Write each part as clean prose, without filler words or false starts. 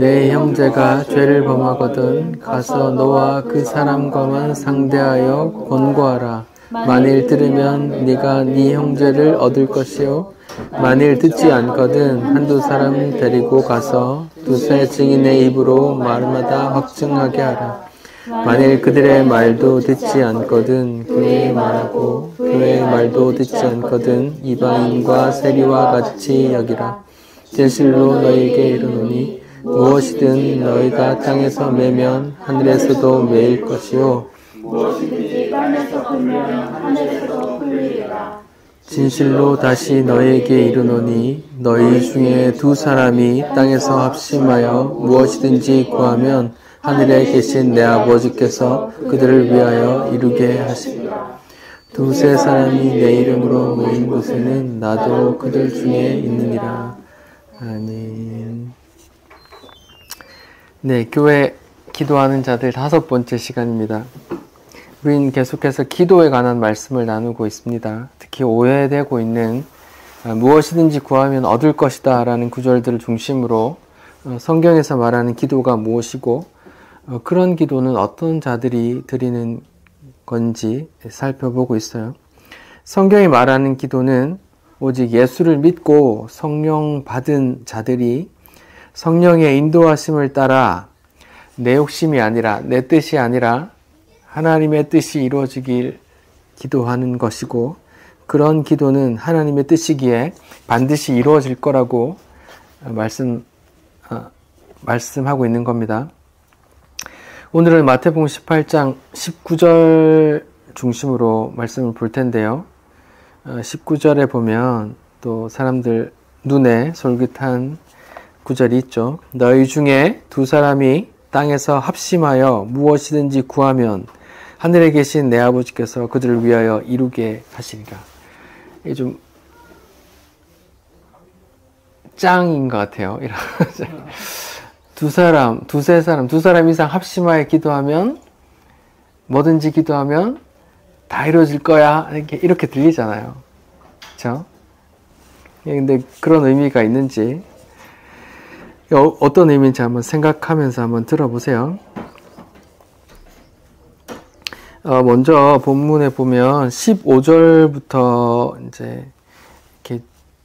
내 형제가 죄를 범하거든 가서 너와 그 사람과만 상대하여 권고하라. 만일 들으면 네가 네 형제를 얻을 것이요 만일 듣지 않거든 한두 사람 데리고 가서 두세 증인의 입으로 말마다 확증하게 하라. 만일 그들의 말도 듣지 않거든 교회의 말하고 교회의 말도 듣지 않거든 이방인과 세리와 같이 여기라. 진실로 너희에게 이르노니 무엇이든 너희가 땅에서 매면 하늘에서도 매일 것이요 무엇이든지 땅에서 풀면 하늘에서도 풀리리라. 진실로 다시 너희에게 이르노니 너희 중에 두 사람이 땅에서 합심하여 무엇이든지 구하면 하늘에 계신 내 아버지께서 그들을 위하여 이루게 하시리라. 두세 사람이 내 이름으로 모인 곳에는 나도 그들 중에 있느니라. 아멘. 네, 교회 기도하는 자들 5번째 시간입니다. 우린 계속해서 기도에 관한 말씀을 나누고 있습니다. 특히 오해되고 있는 무엇이든지 구하면 얻을 것이다 라는 구절들을 중심으로 성경에서 말하는 기도가 무엇이고 그런 기도는 어떤 자들이 드리는 건지 살펴보고 있어요. 성경이 말하는 기도는 오직 예수를 믿고 성령 받은 자들이 성령의 인도하심을 따라 내 욕심이 아니라 내 뜻이 아니라 하나님의 뜻이 이루어지길 기도하는 것이고 그런 기도는 하나님의 뜻이기에 반드시 이루어질 거라고 말씀하고 있는 겁니다. 오늘은 마태복음 18장 19절 중심으로 말씀을 볼 텐데요. 19절에 보면 또 사람들 눈에 솔깃한 구절이 있죠. 너희 중에 두 사람이 땅에서 합심하여 무엇이든지 구하면 하늘에 계신 내 아버지께서 그들을 위하여 이루게 하시리라. 이게 좀 짱인 것 같아요. 두세 사람 이상 합심하여 기도하면 뭐든지 기도하면 다 이루어질 거야. 이렇게 들리잖아요. 그렇죠? 근데 그런 의미가 있는지 어떤 의미인지 한번 생각하면서 한번 들어보세요. 먼저 본문에 보면 15절부터 이제 이렇게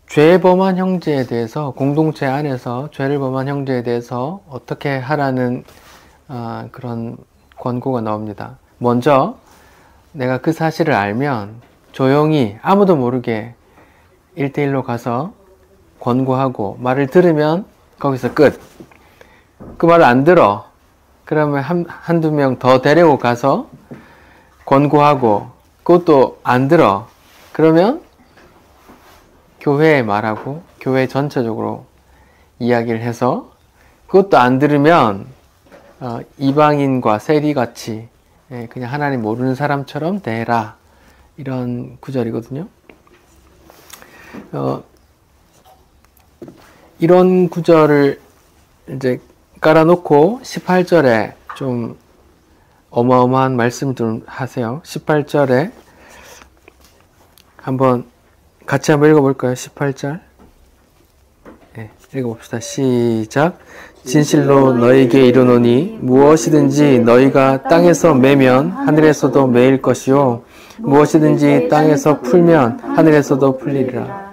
죄 범한 형제에 대해서 공동체 안에서 죄를 범한 형제에 대해서 어떻게 하라는 그런 권고가 나옵니다. 먼저 내가 그 사실을 알면 조용히 아무도 모르게 1대1로 가서 권고하고 말을 들으면 거기서 끝. 그 말을 안 들어. 그러면 한두 명 더 데리고 가서 권고하고 그것도 안 들어. 그러면 교회에 말하고 교회 전체적으로 이야기를 해서 그것도 안 들으면 이방인과 세리같이 그냥 하나님 모르는 사람처럼 대해라. 이런 구절이거든요. 이런 구절을 이제 깔아놓고 18절에 좀 어마어마한 말씀 좀 하세요. 18절에 같이 한번 읽어볼까요? 18절. 네, 읽어봅시다. 시작. 진실로 너희에게 이르노니 무엇이든지 너희가 땅에서 매면 하늘에서도 매일 것이요 무엇이든지 땅에서 풀면 하늘에서도 풀리리라.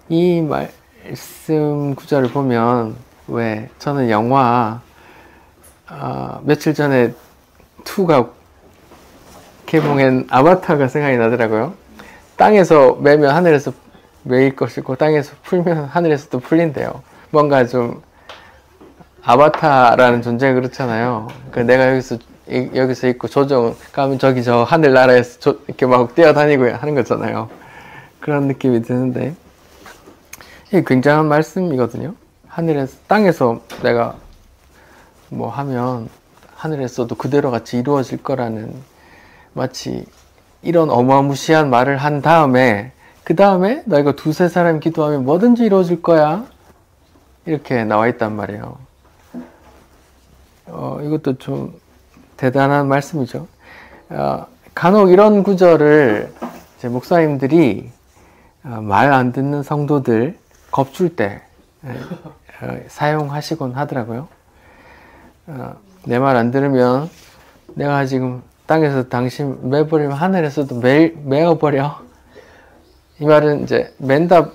이 말씀 구절을 보면 왜 저는 영화 며칠 전에 2가 개봉한 아바타가 생각이 나더라고요. 땅에서 매면 하늘에서 매일 것이고 땅에서 풀면 하늘에서도 풀린대요. 뭔가 좀 아바타라는 존재가 그렇잖아요. 내가 여기서 있고 조정 가면 저기 저 하늘나라에서 이렇게 막 뛰어다니고 하는 거잖아요. 그런 느낌이 드는데 이게 굉장한 말씀이거든요. 땅에서 내가 뭐 하면 하늘에서도 그대로 같이 이루어질 거라는 마치 이런 어마무시한 말을 한 다음에 그 다음에 너희가 두세 사람 기도하면 뭐든지 이루어질 거야. 이렇게 나와 있단 말이에요. 이것도 좀 대단한 말씀이죠. 간혹 이런 구절을 이제 목사님들이 말 안 듣는 성도들 겁줄 때 사용하시곤 하더라고요. 내 말 안 들으면 내가 지금 땅에서 당신 매버리면 하늘에서도 매어버려. 이 말은 이제 맨다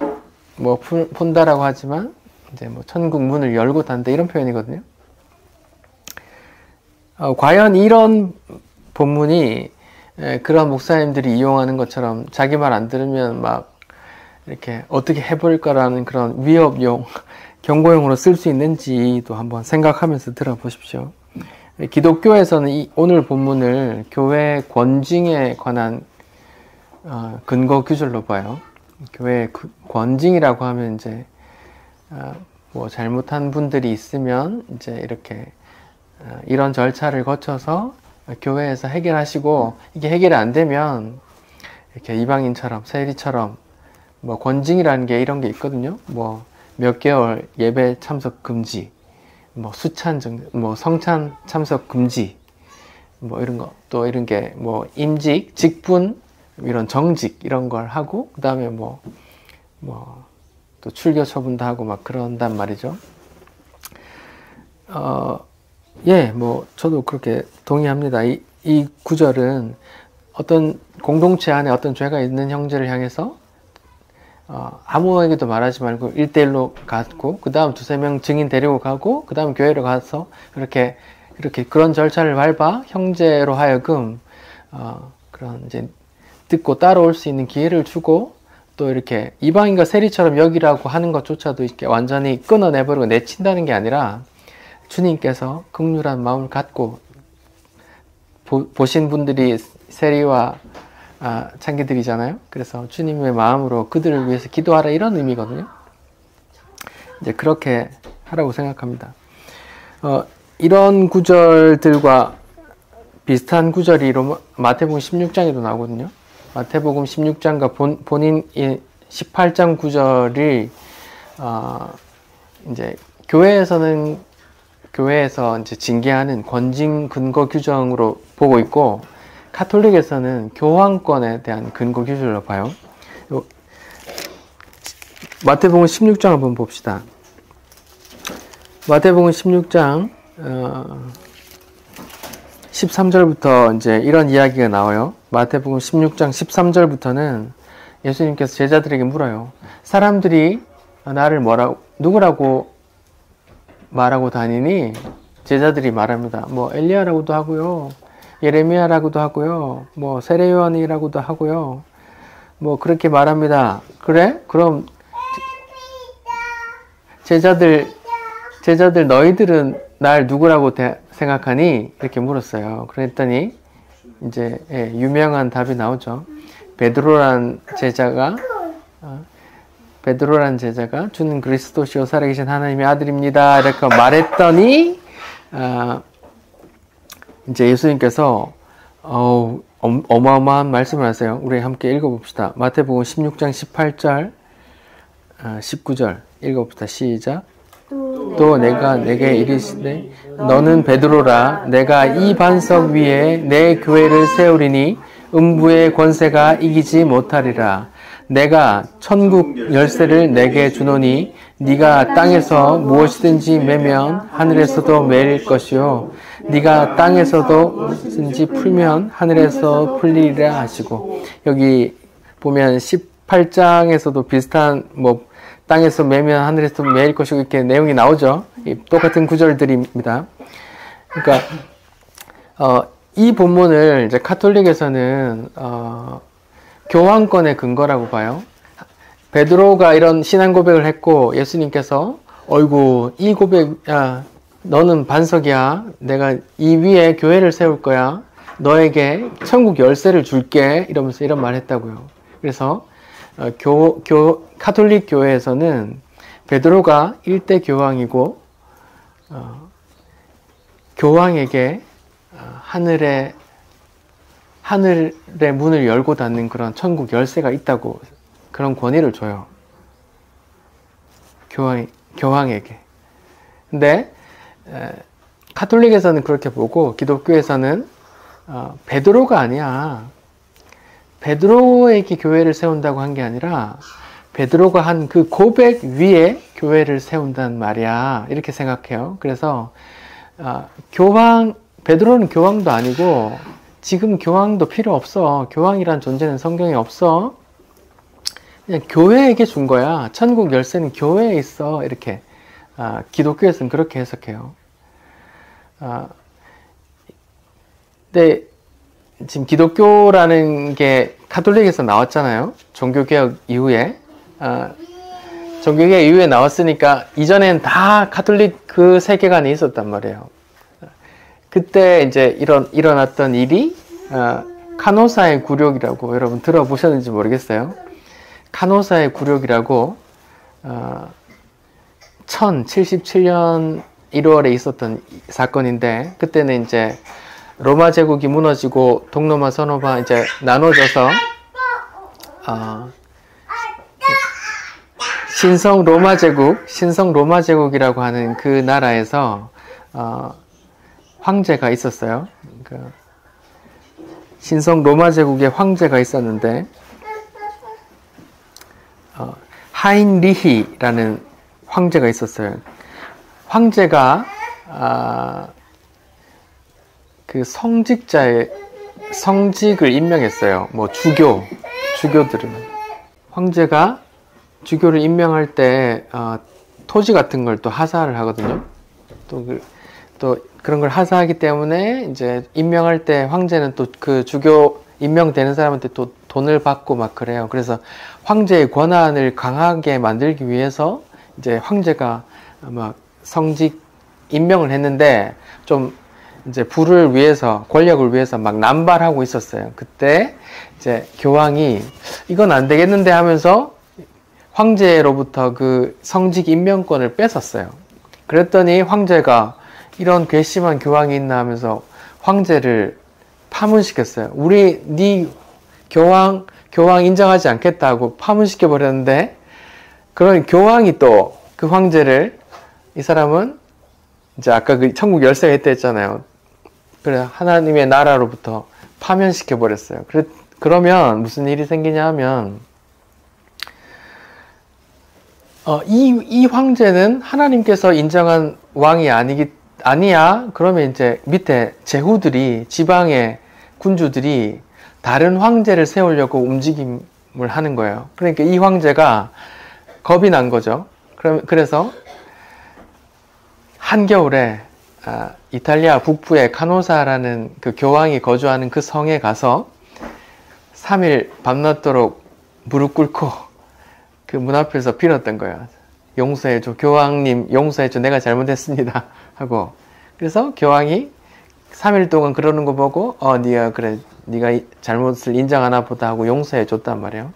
뭐 푼다라고 하지만 이제 뭐 천국 문을 열고 단다 이런 표현이거든요. 과연 이런 본문이 그런 목사님들이 이용하는 것처럼 자기 말 안 들으면 막 이렇게 어떻게 해버릴 거라는 그런 위협용, 경고용으로 쓸 수 있는지도 한번 생각하면서 들어보십시오. 기독교에서는 오늘 본문을 교회 권징에 관한 근거 규절로 봐요. 교회 권징이라고 하면 이제 뭐 잘못한 분들이 있으면 이제 이렇게 이런 절차를 거쳐서 교회에서 해결하시고, 이게 해결이 안 되면 이렇게 이방인처럼 세리처럼 뭐 권징이라는 게 이런 게 있거든요. 뭐 몇 개월 예배 참석 금지, 뭐 뭐 성찬 참석 금지, 뭐 이런 거, 또 이런 게 뭐 임직, 직분, 이런 정직 이런 걸 하고, 그 다음에 뭐 또 출교 처분도 하고 막 그런단 말이죠. 예, 뭐 저도 그렇게 동의합니다. 이 구절은 어떤 공동체 안에 어떤 죄가 있는 형제를 향해서 아무에게도 말하지 말고 1대1로 갔고, 그 다음 2-3명 증인 데리고 가고, 그 다음 교회로 가서 그렇게 그런 절차를 밟아 형제로 하여금 그런 이제 듣고 따라올 수 있는 기회를 주고, 또 이렇게 이방인과 세리처럼 여기라고 하는 것조차도 이렇게 완전히 끊어내버리고 내친다는 게 아니라, 주님께서 긍휼한 마음을 갖고 보신 분들이 세리와 창기들이잖아요. 그래서 주님의 마음으로 그들을 위해서 기도하라 이런 의미거든요. 이제 그렇게 하라고 생각합니다. 이런 구절들과 비슷한 구절이 마태복음 16장에도 나오거든요. 마태복음 16장과 본인 18장 구절이 이제 교회에서 이제 징계하는 권징 근거 규정으로 보고 있고, 카톨릭에서는 교황권에 대한 근거 규정으로 봐요. 마태복음 16장 한번 봅시다. 마태복음 16장 13절부터 이제 이런 이야기가 나와요. 마태복음 16장 13절부터는 예수님께서 제자들에게 물어요. 사람들이 나를 누구라고 말하고 다니니? 제자들이 말합니다. 뭐 엘리야라고도 하고요, 예레미야라고도 하고요, 뭐 세례요한이라고도 하고요, 뭐 그렇게 말합니다. 그래? 그럼 제자들 너희들은 날 누구라고 생각하니? 이렇게 물었어요. 그랬더니 이제 유명한 답이 나오죠. 베드로란 제자가 주는 그리스도시요 살아계신 하나님의 아들입니다 이렇게 말했더니 이제 예수님께서 어마어마한 말씀을 하세요. 우리 함께 읽어봅시다. 마태복음 16장 18절 19절 읽어봅시다. 시작. 또 내가 내게 이르시되 너는 베드로라. 내가 이 반석 위에 내 교회를 세우리니 음부의 권세가 이기지 못하리라. 내가 천국 열쇠를 내게 주노니 네가 땅에서 무엇이든지 매면 하늘에서도 매일 것이요 네가 땅에서도 무엇이든지 풀면 하늘에서 풀리리라 하시고, 여기 보면 18장에서도 비슷한 뭐 땅에서 매면 하늘에서 매일 것이고 이렇게 내용이 나오죠. 똑같은 구절들입니다. 그러니까 이 본문을 이제 카톨릭에서는 교황권의 근거라고 봐요. 베드로가 이런 신앙 고백을 했고 예수님께서 어이구 이 고백, 너는 반석이야. 내가 이 위에 교회를 세울 거야. 너에게 천국 열쇠를 줄게. 이러면서 이런 말 했다고요. 그래서 카톨릭 교회에서는 베드로가 1대 교황이고 교황에게 하늘의 문을 열고 닫는 그런 천국 열쇠가 있다고 그런 권위를 줘요. 교황에게. 근데 카톨릭에서는 그렇게 보고 기독교에서는 베드로가 아니야. 베드로에게 교회를 세운다고 한 게 아니라 베드로가 한 그 고백 위에 교회를 세운단 말이야. 이렇게 생각해요. 그래서 베드로는 교황도 아니고 지금 교황도 필요 없어. 교황이란 존재는 성경에 없어. 그냥 교회에게 준 거야. 천국 열쇠는 교회에 있어. 이렇게 기독교에서는 그렇게 해석해요. 근데 지금 기독교라는 게 가톨릭에서 나왔잖아요. 종교개혁 이후에. 종교개혁 이후에 나왔으니까 이전엔 다 가톨릭 그 세계관이 있었단 말이에요. 그때 이제 일어났던 일이 카노사의 굴욕이라고 여러분 들어보셨는지 모르겠어요. 카노사의 굴욕이라고 1077년 1월에 있었던 사건인데, 그때는 이제 로마 제국이 무너지고 동로마 서로마 이제 나눠져서 신성 로마 제국이라고 하는 그 나라에서 황제가 있었어요. 신성 로마 제국의 황제가 있었는데 하인리히라는 황제가 있었어요. 황제가 그 성직을 임명했어요. 뭐 주교들은. 황제가 주교를 임명할 때 토지 같은 걸 또 하사를 하거든요. 또 그런 걸 하사하기 때문에 이제 임명할 때 황제는 또 그 주교 임명되는 사람한테 또 돈을 받고 막 그래요. 그래서 황제의 권한을 강하게 만들기 위해서 이제 황제가 막 성직 임명을 했는데 좀 이제 부를 위해서, 권력을 위해서 막 남발하고 있었어요. 그때 이제 교황이 이건 안 되겠는데 하면서 황제로부터 그 성직 임명권을 뺏었어요. 그랬더니 황제가 이런 괘씸한 교황이 있나 하면서 황제를 파문시켰어요. 네 교황 인정하지 않겠다고 파문시켜 버렸는데, 그런 교황이 또 그 황제를, 이 사람은 이제 아까 그 천국 열쇠가 있다 했잖아요. 그래 하나님의 나라로부터 파면시켜 버렸어요. 그러면 무슨 일이 생기냐 하면 이 황제는 하나님께서 인정한 왕이 아니야. 그러면 이제 밑에 제후들이, 지방의 군주들이 다른 황제를 세우려고 움직임을 하는 거예요. 그러니까 이 황제가 겁이 난 거죠. 그래서 한겨울에 이탈리아 북부의 카노사라는 그 교황이 거주하는 그 성에 가서 3일 밤낮도록 무릎 꿇고 그 문 앞에서 빌었던 거예요. 용서해줘, 교황님 용서해줘, 내가 잘못했습니다 하고. 그래서 교황이 3일 동안 그러는 거 보고 네가 잘못을 인정하나 보다 하고 용서해 줬단 말이에요.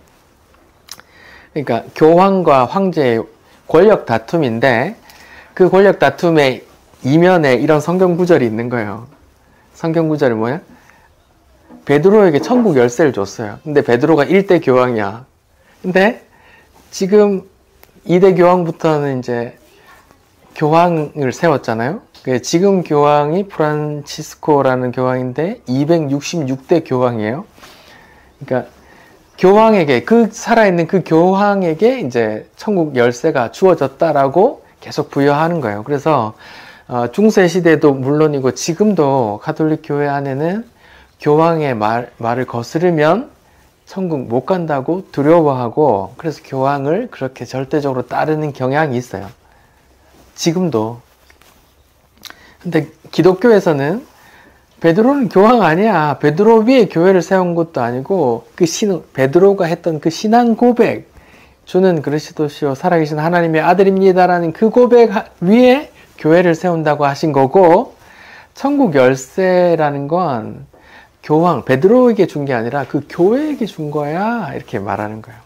그러니까 교황과 황제의 권력 다툼인데, 그 권력 다툼의 이면에 이런 성경 구절이 있는 거예요. 성경 구절이 뭐야? 베드로에게 천국 열쇠를 줬어요. 근데 베드로가 1대 교황이야. 근데 지금 2대 교황부터는 이제 교황을 세웠잖아요. 지금 교황이 프란치스코라는 교황인데 266대 교황이에요. 그러니까 교황에게, 살아있는 그 교황에게 이제 천국 열쇠가 주어졌다라고 계속 부여하는 거예요. 그래서 중세 시대도 물론이고 지금도 가톨릭 교회 안에는 교황의 말을 거스르면 천국 못 간다고 두려워하고, 그래서 교황을 그렇게 절대적으로 따르는 경향이 있어요. 지금도. 근데 기독교에서는 베드로는 교황 아니야. 베드로 위에 교회를 세운 것도 아니고, 베드로가 했던 그 신앙 고백, 주는 그리스도시요 살아계신 하나님의 아들입니다라는 그 고백 위에 교회를 세운다고 하신 거고, 천국 열쇠라는 건 베드로에게 준 게 아니라 그 교회에게 준 거야, 이렇게 말하는 거예요.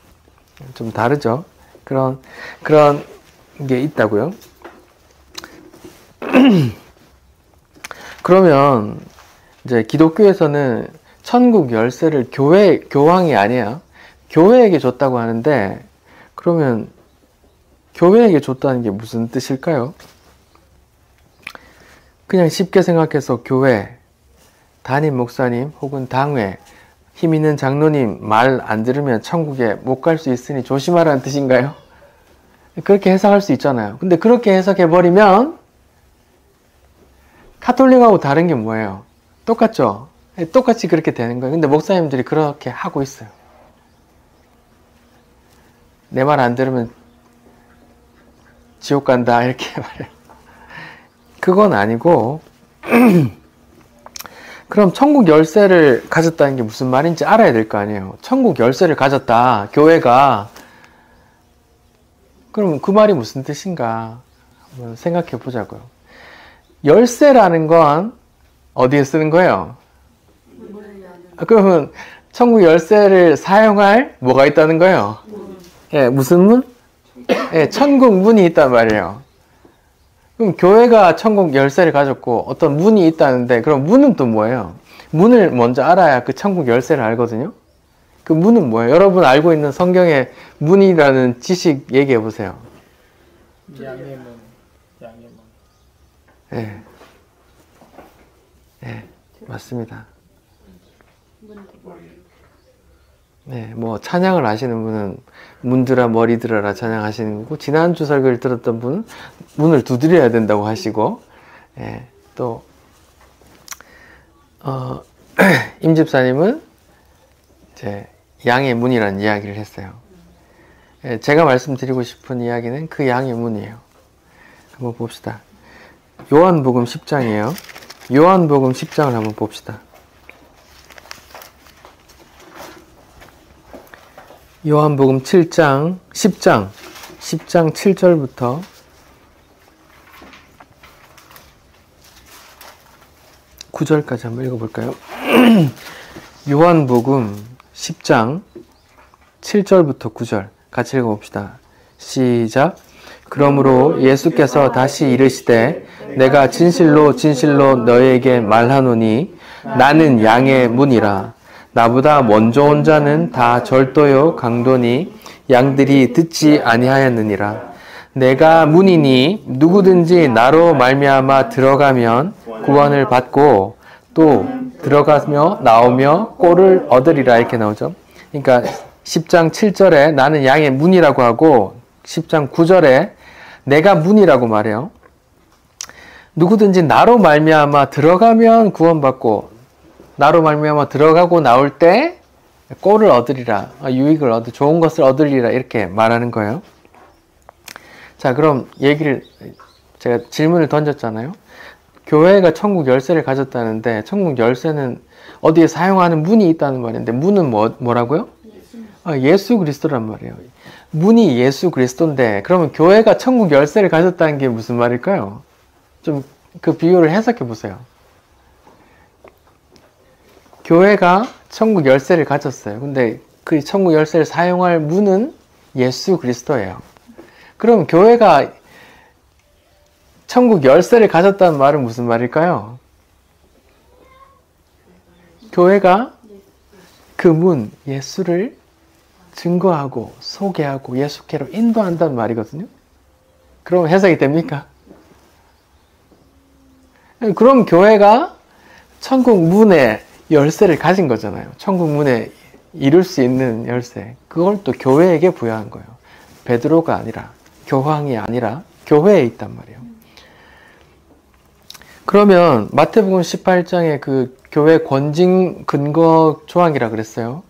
좀 다르죠? 그런 게 있다고요. 그러면 이제 기독교에서는 천국 열쇠를 교황이 아니야, 교회에게 줬다고 하는데, 그러면 교회에게 줬다는 게 무슨 뜻일까요? 그냥 쉽게 생각해서 교회, 담임 목사님 혹은 당회, 힘 있는 장로님 말 안 들으면 천국에 못 갈 수 있으니 조심하라는 뜻인가요? 그렇게 해석할 수 있잖아요. 근데 그렇게 해석해버리면 카톨릭하고 다른 게 뭐예요? 똑같죠? 똑같이 그렇게 되는 거예요. 근데 목사님들이 그렇게 하고 있어요. 내 말 안 들으면 지옥 간다 이렇게 말해요. 그건 아니고 그럼 천국 열쇠를 가졌다는 게 무슨 말인지 알아야 될 거 아니에요. 천국 열쇠를 가졌다, 교회가. 그럼 그 말이 무슨 뜻인가 한번 생각해 보자고요. 열쇠라는 건 어디에 쓰는 거예요? 그러면 천국 열쇠를 사용할 뭐가 있다는 거예요? 예, 무슨 문? 예, 천국 문이 있단 말이에요. 그럼 교회가 천국 열쇠를 가졌고 어떤 문이 있다는데, 그럼 문은 또 뭐예요? 문을 먼저 알아야 그 천국 열쇠를 알거든요. 그 문은 뭐예요? 여러분 알고 있는 성경의 문이라는 지식 얘기해 보세요. 양의 문, 양의 문. 예, 예, 맞습니다. 네, 뭐 찬양을 하시는 분은 문들아 머리 들어라 찬양하시는 거고, 지난주 설교를 들었던 분은 문을 두드려야 된다고 하시고, 예, 또 임 집사님은 이제 양의 문이라는 이야기를 했어요. 예, 제가 말씀드리고 싶은 이야기는 그 양의 문이에요. 한번 봅시다. 요한복음 10장이에요. 요한복음 10장을 한번 봅시다. 요한복음 10장 7절부터 9절까지 한번 읽어볼까요? 요한복음 10장 7절부터 9절 같이 읽어봅시다. 시작. 그러므로 예수께서 다시 이르시되 내가 진실로 진실로 너희에게 말하노니 나는 양의 문이라. 나보다 먼저 온 자는 다 절도요 강도니 양들이 듣지 아니하였느니라. 내가 문이니 누구든지 나로 말미암아 들어가면 구원을 받고 또 들어가며 나오며 꼴을 얻으리라 이렇게 나오죠. 그러니까 10장 7절에 나는 양의 문이라고 하고 10장 9절에 내가 문이라고 말해요. 누구든지 나로 말미암아 들어가면 구원받고 나로 말미암아 들어가고 나올 때 꼴을 얻으리라, 유익을 얻으, 좋은 것을 얻으리라 이렇게 말하는 거예요. 자, 그럼 제가 질문을 던졌잖아요. 교회가 천국 열쇠를 가졌다는데 천국 열쇠는 어디에 사용하는 문이 있다는 말인데 문은 뭐라고요? 예수 그리스도란 말이에요. 문이 예수 그리스도인데 그러면 교회가 천국 열쇠를 가졌다는 게 무슨 말일까요? 좀 그 비유를 해석해 보세요. 교회가 천국 열쇠를 가졌어요. 근데 그 천국 열쇠를 사용할 문은 예수 그리스도예요. 그럼 교회가 천국 열쇠를 가졌다는 말은 무슨 말일까요? 교회가 그 문, 예수를 증거하고 소개하고 예수께로 인도한다는 말이거든요. 그럼 해석이 됩니까? 그럼 교회가 천국 문의 열쇠를 가진 거잖아요. 천국 문에 이룰 수 있는 열쇠. 그걸 또 교회에게 부여한 거예요. 베드로가 아니라, 교황이 아니라 교회에 있단 말이에요. 그러면 마태복음 18장에 그 교회 권징 근거 조항이라 그랬어요.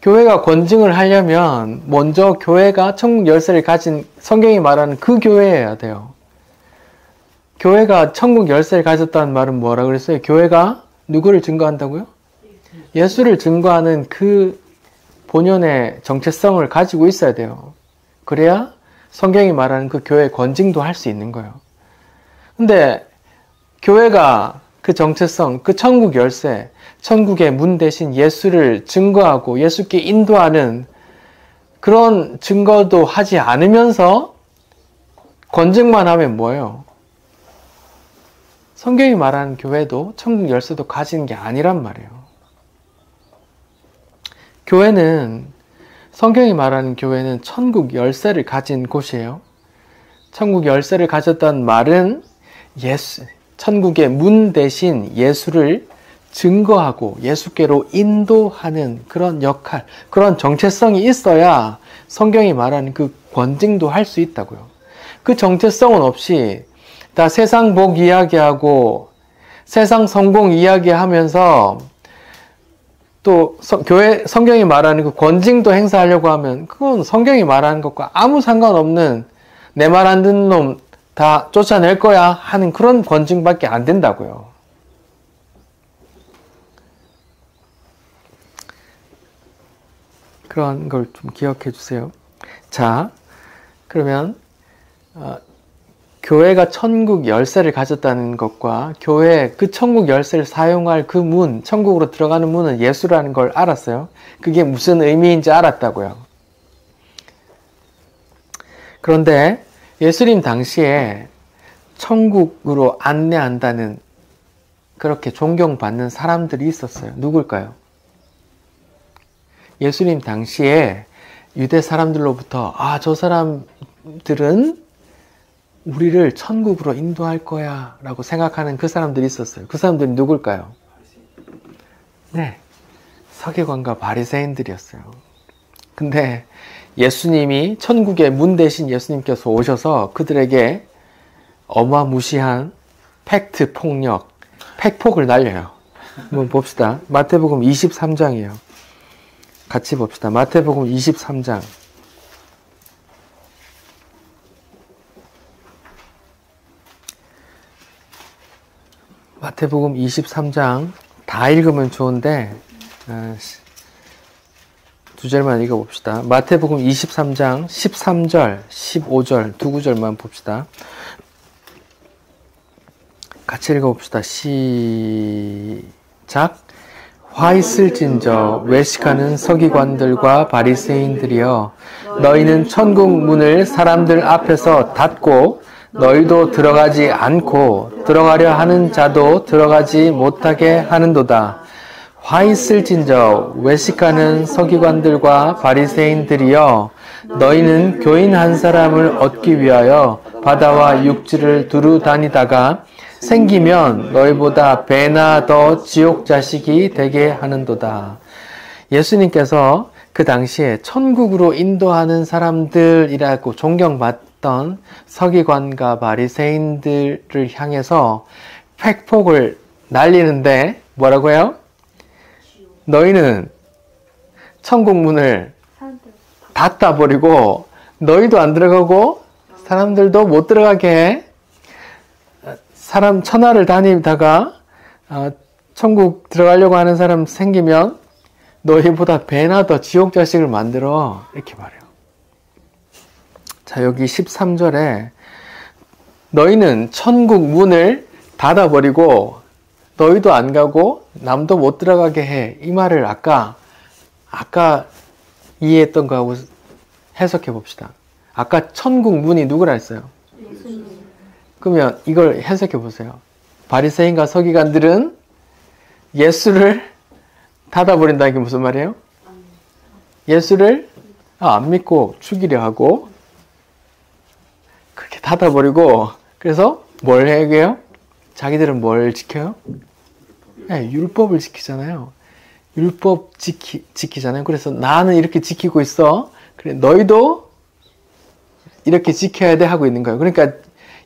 교회가 권징을 하려면 먼저 교회가 천국 열쇠를 가진 성경이 말하는 그 교회여야 돼요. 교회가 천국 열쇠를 가졌다는 말은 뭐라 그랬어요? 교회가 누구를 증거한다고요? 예수를 증거하는 그 본연의 정체성을 가지고 있어야 돼요. 그래야 성경이 말하는 그 교회의 권징도 할 수 있는 거예요. 근데 교회가 그 정체성, 그 천국 열쇠, 천국의 문 대신 예수를 증거하고 예수께 인도하는 그런 증거도 하지 않으면서 권징만 하면 뭐예요? 성경이 말하는 교회도 천국 열쇠도 가지는 게 아니란 말이에요. 교회는, 성경이 말하는 교회는 천국 열쇠를 가진 곳이에요. 천국 열쇠를 가졌다는 말은 천국의 문 대신 예수를 증거하고 예수께로 인도하는 그런 역할, 그런 정체성이 있어야 성경이 말하는 그 권징도 할 수 있다고요. 그 정체성은 없이 다 세상 복 이야기하고 세상 성공 이야기하면서 또 교회 성경이 말하는 그 권징도 행사하려고 하면 그건 성경이 말하는 것과 아무 상관없는 내 말 안 듣는 놈 다 쫓아낼 거야 하는 그런 권징밖에 안 된다고요. 그런 걸 좀 기억해 주세요. 자, 그러면 교회가 천국 열쇠를 가졌다는 것과 교회 그 천국 열쇠를 사용할 그 문, 천국으로 들어가는 문은 예수라는 걸 알았어요. 그게 무슨 의미인지 알았다고요. 그런데 예수님 당시에 천국으로 안내한다는 그렇게 존경받는 사람들이 있었어요. 누굴까요? 예수님 당시에 유대 사람들로부터 저 사람들은 우리를 천국으로 인도할 거야 라고 생각하는 그 사람들이 있었어요. 그 사람들이 누굴까요? 네, 서기관과 바리새인들이었어요. 근데 예수님이 천국의 문 대신 예수님께서 오셔서 그들에게 어마무시한 팩트 폭력, 팩폭을 날려요. 한번 봅시다. 마태복음 23장이에요. 같이 봅시다. 마태복음 23장. 마태복음 23장 다 읽으면 좋은데 두 절만 읽어봅시다. 마태복음 23장 13절, 15절 두 구절만 봅시다. 같이 읽어봅시다. 시작. 화 있을진저 외식하는 서기관들과 바리새인들이여, 너희는 천국 문을 사람들 앞에서 닫고 너희도 들어가지 않고 들어가려 하는 자도 들어가지 못하게 하는도다. 화 있을진저 외식하는 서기관들과 바리새인들이여, 너희는 교인 한 사람을 얻기 위하여 바다와 육지를 두루 다니다가 생기면 너희보다 배나 더 지옥 자식이 되게 하는도다. 예수님께서 그 당시에 천국으로 인도하는 사람들이라고 존경받던 서기관과 바리새인들을 향해서 팩폭을 날리는데 뭐라고 해요? 너희는 천국 문을 닫아버리고 너희도 안 들어가고 사람들도 못 들어가게 해. 사람 천하를 다니다가 천국 들어가려고 하는 사람 생기면 너희보다 배나 더 지옥 자식을 만들어. 이렇게 말해요. 자, 여기 13절에 너희는 천국 문을 닫아버리고 너희도 안 가고 남도 못 들어가게 해. 이 말을 아까 이해했던 거하고 해석해 봅시다. 아까 천국 문이 누구라 했어요? 예수님. 그러면 이걸 해석해 보세요. 바리새인과 서기관들은 예수를 닫아버린다는 게 무슨 말이에요? 예수를 안 믿고 죽이려 하고 그렇게 닫아버리고, 그래서 뭘 해요? 자기들은 뭘 지켜요? 네, 율법을 지키잖아요. 율법 지키잖아요. 그래서 나는 이렇게 지키고 있어. 그래, 너희도 이렇게 지켜야 돼 하고 있는 거예요. 그러니까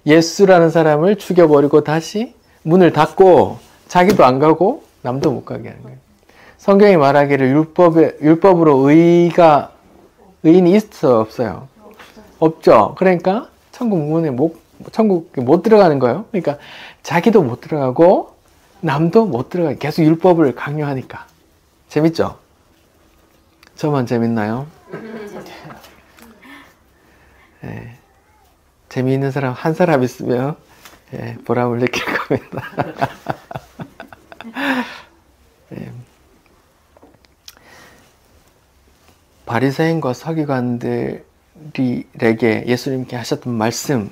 예수라는 사람을 죽여버리고 다시 문을 닫고 자기도 안 가고 남도 못 가게 하는 거예요. 성경이 말하기를 율법으로 의인이 있어 없어요? 없죠. 그러니까 천국에 못 들어가는 거예요. 그러니까 자기도 못 들어가고 남도 못 들어가게 계속 율법을 강요하니까. 재밌죠? 저만 재밌나요? 네. 재미있는 사람 한 사람 있으면 보람을 느낄 겁니다. 네. 바리새인과 서기관들에게 예수님께 하셨던 말씀,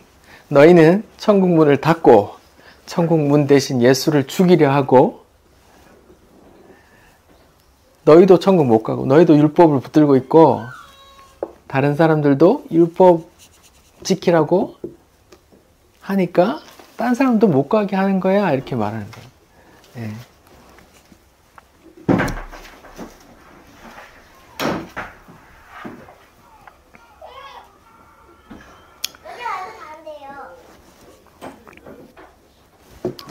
너희는 천국 문을 닫고 천국 문 대신 예수를 죽이려 하고 너희도 천국 못 가고 너희도 율법을 붙들고 있고 다른 사람들도 율법 지키라고 하니까 딴 사람도 못 가게 하는 거야, 이렇게 말하는 거예요. 네.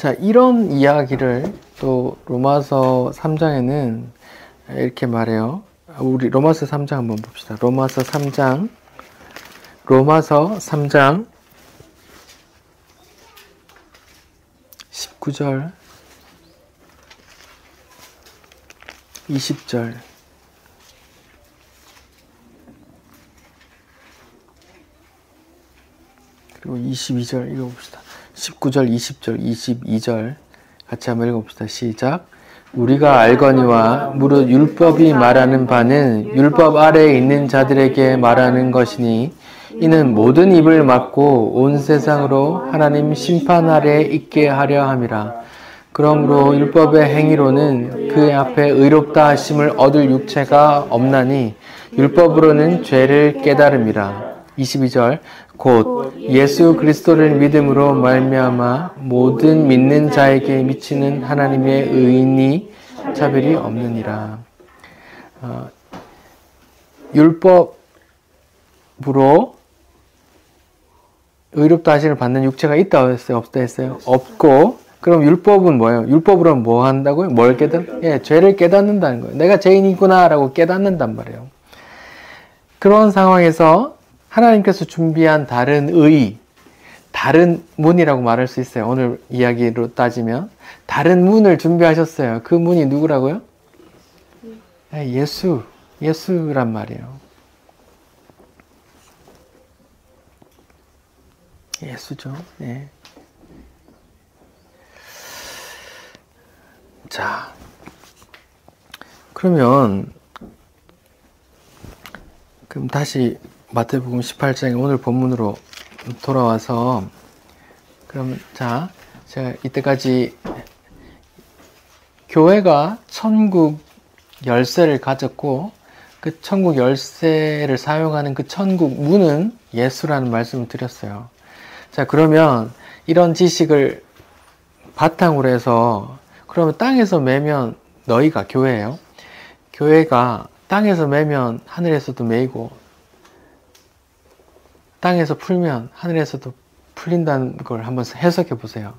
자, 이런 이야기를 또 로마서 3장에는 이렇게 말해요. 우리 로마서 3장 한번 봅시다. 로마서 3장 19절 20절 그리고 22절 읽어봅시다. 19절, 20절, 22절 같이 한번 읽어봅시다. 시작. 우리가 알거니와 무릇 율법이 말하는 바는 율법 아래에 있는 자들에게 말하는 것이니 이는 모든 입을 막고 온 세상으로 하나님 심판 아래에 있게 하려 함이라. 그러므로 율법의 행위로는 그 앞에 의롭다 하심을 얻을 육체가 없나니 율법으로는 죄를 깨달음이라. 22절 곧 예수 그리스도를 믿음으로 말미암아 모든 믿는 자에게 미치는 하나님의 의인이 차별이 없느니라. 율법으로 의롭다 하심을 받는 육체가 있다 했어요? 없다 했어요? 없고, 그럼 율법은 뭐예요? 율법으로는 뭐 한다고요? 뭘 깨닫? 죄를 깨닫는다는 거예요. 내가 죄인이구나 라고 깨닫는단 말이에요. 그런 상황에서 하나님께서 준비한 다른 의, 다른 문이라고 말할 수 있어요. 오늘 이야기로 따지면 다른 문을 준비하셨어요. 그 문이 누구라고요? 예수란 말이에요. 예수죠. 예. 자, 그럼 다시 마태복음 18장의 오늘 본문으로 돌아와서 그러면 자, 제가 이때까지 교회가 천국 열쇠를 가졌고 그 천국 열쇠를 사용하는 그 천국 문은 예수라는 말씀을 드렸어요. 자, 그러면 이런 지식을 바탕으로 해서 그러면 땅에서 매면 너희가 교회예요. 교회가 땅에서 매면 하늘에서도 매이고 땅에서 풀면 하늘에서도 풀린다는 걸 한번 해석해 보세요.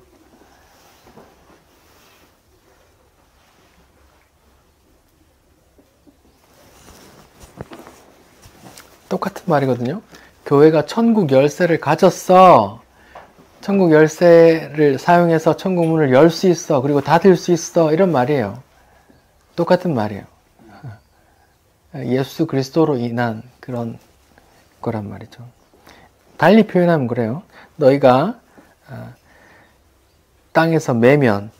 똑같은 말이거든요. 교회가 천국 열쇠를 가졌어. 천국 열쇠를 사용해서 천국 문을 열 수 있어. 그리고 닫을 수 있어. 이런 말이에요. 똑같은 말이에요. 예수 그리스도로 인한 그런 거란 말이죠. 달리 표현하면 그래요. 너희가 땅에서 매면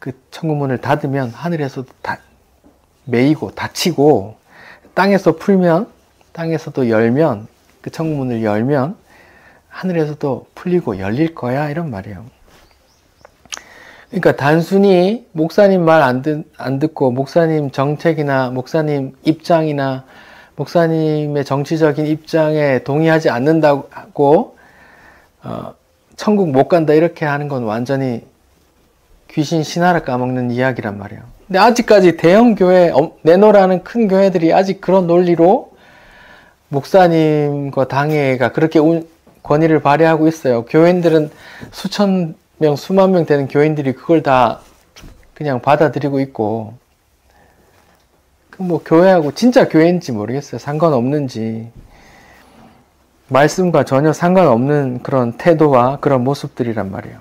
그 천국 문을 닫으면 하늘에서도 매이고 닫히고 땅에서 풀면 땅에서도 열면 그 천국 문을 열면 하늘에서도 풀리고 열릴 거야 이런 말이에요. 그러니까 단순히 목사님 말 안 듣고 목사님 정책이나 목사님 입장이나 목사님의 정치적인 입장에 동의하지 않는다고 천국 못 간다 이렇게 하는 건 완전히 귀신 신화를 까먹는 이야기란 말이에요. 근데 아직까지 대형 교회, 내노라는 큰 교회들이 아직 그런 논리로 목사님과 당회가 그렇게 권위를 발휘하고 있어요. 교인들은 수천 명, 수만 명 되는 교인들이 그걸 다 그냥 받아들이고 있고, 뭐 교회하고 진짜 교회인지 모르겠어요. 상관없는지. 말씀과 전혀 상관없는 그런 태도와 그런 모습들이란 말이에요.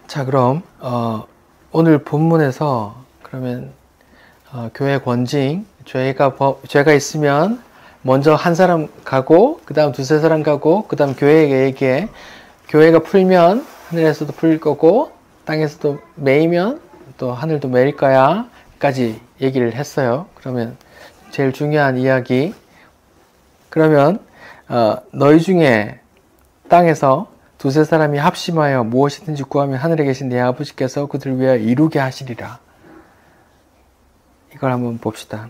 자, 그럼 오늘 본문에서 그러면 교회 권징, 죄가 있으면 먼저 한 사람 가고 그 다음 두세 사람 가고 그 다음 교회에게 교회가 풀면 하늘에서도 풀릴 거고 땅에서도 매이면 또 하늘도 매일 거야 까지 얘기를 했어요. 그러면 제일 중요한 이야기, 그러면 너희 중에 땅에서 두세 사람이 합심하여 무엇이든지 구하면 하늘에 계신 내 아버지께서 그들을 위하여 이루게 하시리라. 이걸 한번 봅시다.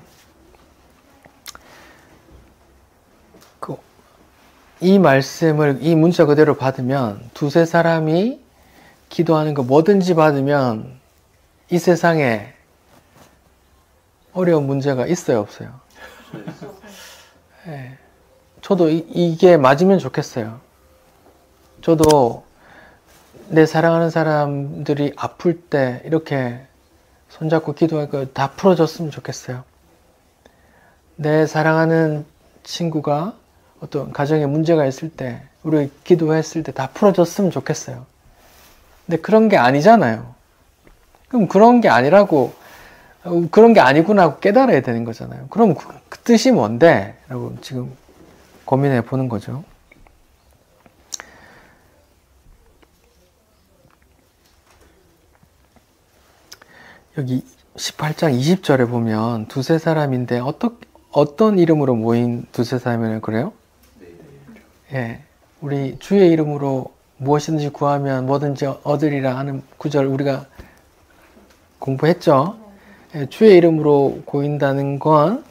이 말씀을 이 문자 그대로 받으면 두세 사람이 기도하는 거 뭐든지 받으면 이 세상에 어려운 문제가 있어요, 없어요? 네. 저도 이게 맞으면 좋겠어요. 저도 내 사랑하는 사람들이 아플 때 이렇게 손잡고 기도하고 다 풀어졌으면 좋겠어요. 내 사랑하는 친구가 어떤 가정에 문제가 있을 때 우리 기도했을 때 다 풀어졌으면 좋겠어요. 근데 그런 게 아니잖아요. 그럼 그런 게 아니라고, 그런 게 아니구나 하고 깨달아야 되는 거잖아요. 그럼 그 뜻이 뭔데? 라고 지금 고민해 보는 거죠. 여기 18장 20절에 보면 두세 사람인데 어떤 이름으로 모인 두세 사람이라고 그래요? 예, 우리 주의 이름으로 무엇이든지 구하면 뭐든지 얻으리라 하는 구절 우리가 공부했죠. 예, 주의 이름으로 고인다는 건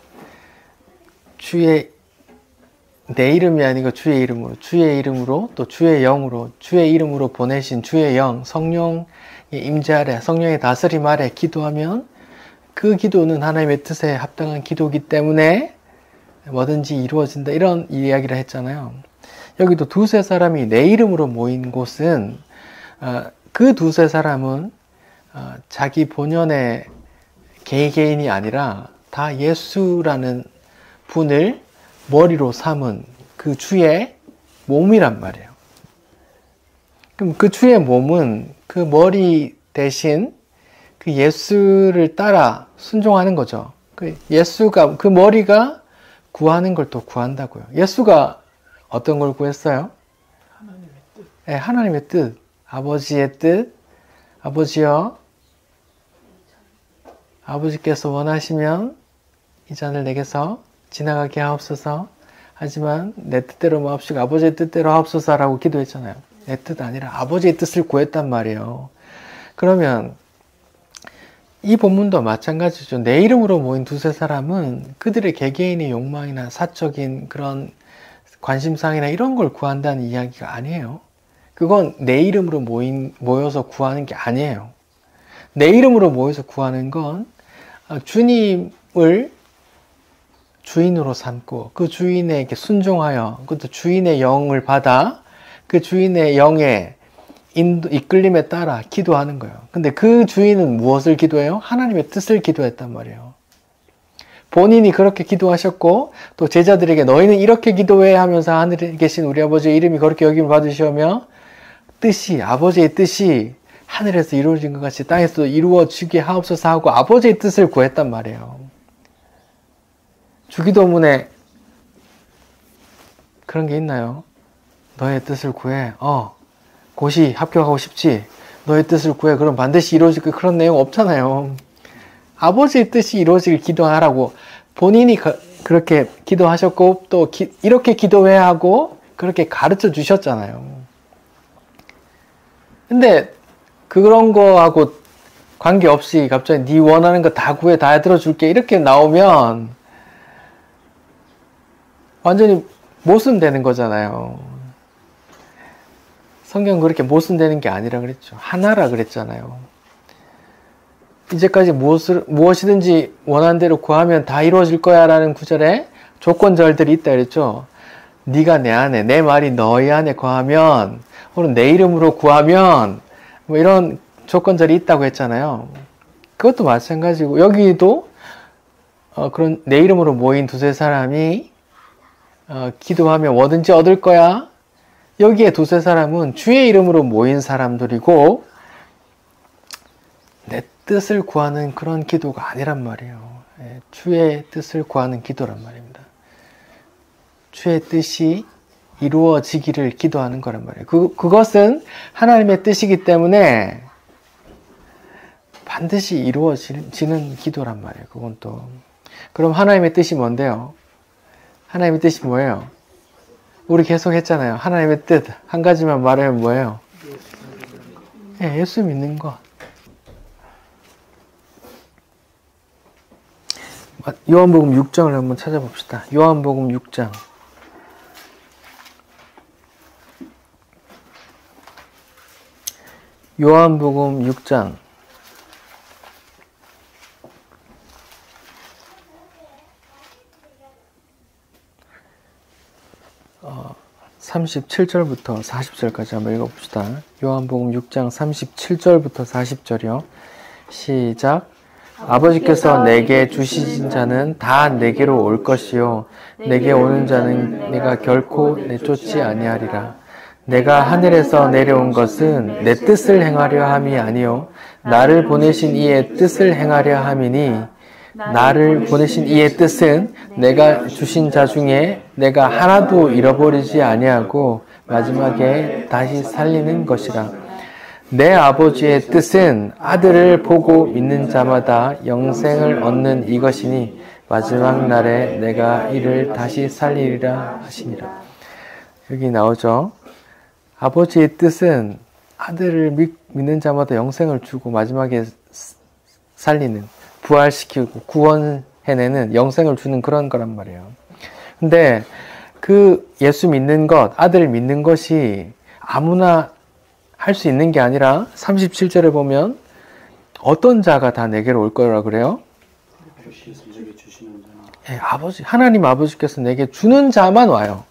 내 이름이 아니고 주의 이름으로 또 주의 영으로 주의 이름으로 보내신 주의 영 성령의 임재 아래 성령의 다스림 아래 기도하면 그 기도는 하나님의 뜻에 합당한 기도이기 때문에 뭐든지 이루어진다 이런 이야기를 했잖아요. 여기도 두세 사람이 내 이름으로 모인 곳은 그 두세 사람은 자기 본연의 개개인이 아니라 다 예수라는 분을 머리로 삼은 그 주의 몸이란 말이에요. 그럼 그 주의 몸은 그 머리 대신 그 예수를 따라 순종하는 거죠. 그 예수가, 그 머리가 구하는 걸 또 구한다고요. 예수가 어떤 걸 구했어요? 하나님의 뜻. 네, 하나님의 뜻. 아버지의 뜻. 아버지여, 아버지께서 원하시면 이 잔을 내게서 지나가게 하옵소서. 하지만 내 뜻대로 마옵시고 아버지의 뜻대로 하옵소서라고 기도했잖아요. 내 뜻 아니라 아버지의 뜻을 구했단 말이에요. 그러면 이 본문도 마찬가지죠. 내 이름으로 모인 두세 사람은 그들의 개개인의 욕망이나 사적인 그런 관심사항이나 이런 걸 구한다는 이야기가 아니에요. 그건 내 이름으로 모여서 구하는 게 아니에요. 내 이름으로 모여서 구하는 건 주님을 주인으로 삼고 그 주인에게 순종하여 그것도 주인의 영을 받아 그 주인의 영의 이끌림에 따라 기도하는 거예요. 근데 그 주인은 무엇을 기도해요? 하나님의 뜻을 기도했단 말이에요. 본인이 그렇게 기도하셨고 또 제자들에게 너희는 이렇게 기도해 하면서 하늘에 계신 우리 아버지의 이름이 그렇게 여김을 받으시오며 아버지의 뜻이 하늘에서 이루어진 것 같이 땅에서도 이루어지게 하옵소서 하고 아버지의 뜻을 구했단 말이에요. 주기도문에 그런 게 있나요? 너의 뜻을 구해. 고시 합격하고 싶지? 너의 뜻을 구해. 그럼 반드시 이루어질 거 그런 내용 없잖아요. 아버지의 뜻이 이루어지길 기도하라고 본인이 그렇게 기도하셨고 또 이렇게 기도해야 하고 그렇게 가르쳐 주셨잖아요. 근데 그런 거하고 관계없이 갑자기 네 원하는 거 다 구해 다 들어줄게 이렇게 나오면 완전히 모순되는 거잖아요. 성경 그렇게 모순되는 게 아니라 그랬죠. 하나라 그랬잖아요. 이제까지 무엇이든지 원하는 대로 구하면 다 이루어질 거야 라는 구절에 조건절들이 있다 그랬죠. 네가 내 안에, 내 말이 너희 안에 거하면 혹은 내 이름으로 구하면 뭐 이런 조건절이 있다고 했잖아요. 그것도 마찬가지고 여기도 그런 내 이름으로 모인 두세 사람이 기도하면 뭐든지 얻을 거야. 여기에 두세 사람은 주의 이름으로 모인 사람들이고 내 뜻을 구하는 그런 기도가 아니란 말이에요. 주의 뜻을 구하는 기도란 말입니다. 주의 뜻이 이루어지기를 기도하는 거란 말이에요. 그것은 하나님의 뜻이기 때문에 반드시 이루어지는 기도란 말이에요. 그건 또. 그럼 하나님의 뜻이 뭔데요? 하나님의 뜻이 뭐예요? 우리 계속 했잖아요. 하나님의 뜻. 한 가지만 말하면 뭐예요? 예수 믿는 것. 요한복음 6장을 한번 찾아봅시다. 요한복음 6장. 요한복음 6장. 37절부터 40절까지 한번 읽어봅시다. 요한복음 6장 37절부터 40절이요. 시작. 아버지께서 내게 주시신 자는 다 내게로 올 것이요 내게 오는 자는 내가 결코 내쫓지 아니하리라. 내가 하늘에서 내려온 것은 내 뜻을 행하려 함이 아니요 나를 보내신 이의 뜻을 행하려 함이니 나를 보내신 이의 뜻은 내가 주신 자 중에 내가 하나도 잃어버리지 아니하고 마지막에 다시 살리는 것이라. 내 아버지의 뜻은 아들을 보고 믿는 자마다 영생을 얻는 이것이니 마지막 날에 내가 이를 다시 살리리라 하시니라. 여기 나오죠. 아버지의 뜻은 아들을 믿는 자마다 영생을 주고 마지막에 살리는, 부활시키고 구원해내는, 영생을 주는 그런 거란 말이에요. 근데 그 예수 믿는 것, 아들을 믿는 것이 아무나 할 수 있는 게 아니라 37절에 보면 어떤 자가 다 내게로 올 거라 그래요? 하나님 아버지께서 내게 주는 자만 와요.